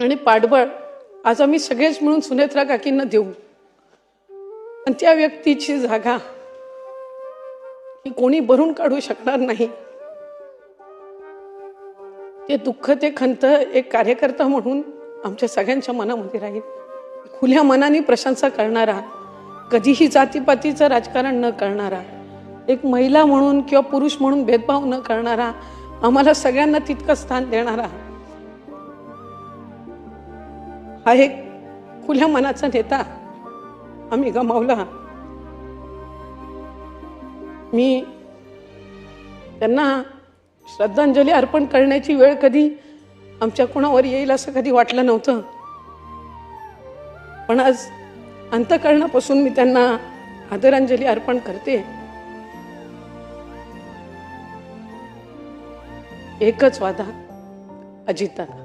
आणि पाठबळ आज आम्ही सगळेच मिळून सुनेत्रा काकींना देऊ, पण त्या व्यक्तीची जागा ही कोणी भरून काढू शकणार नाही. ते दुःख, ते खंत एक कार्यकर्ता म्हणून आमच्या सगळ्यांच्या मनामध्ये राहील. खुल्या मनाने प्रशंसा करणारा, कधीही जातीपातीचं राजकारण न करणारा, एक महिला म्हणून किंवा पुरुष म्हणून भेदभाव न करणारा, आम्हाला सगळ्यांना तितकं स्थान देणारा हा एक खुल्या मनाचा नेता आम्ही गमावला. मी त्यांना श्रद्धांजली अर्पण करण्याची वेळ कधी आमच्या कोणावर येईल असं कधी वाटलं नव्हतं, पण आज अंतःकरणापासून मी त्यांना आदरांजली अर्पण करते. एकच वादा, अजितदादा.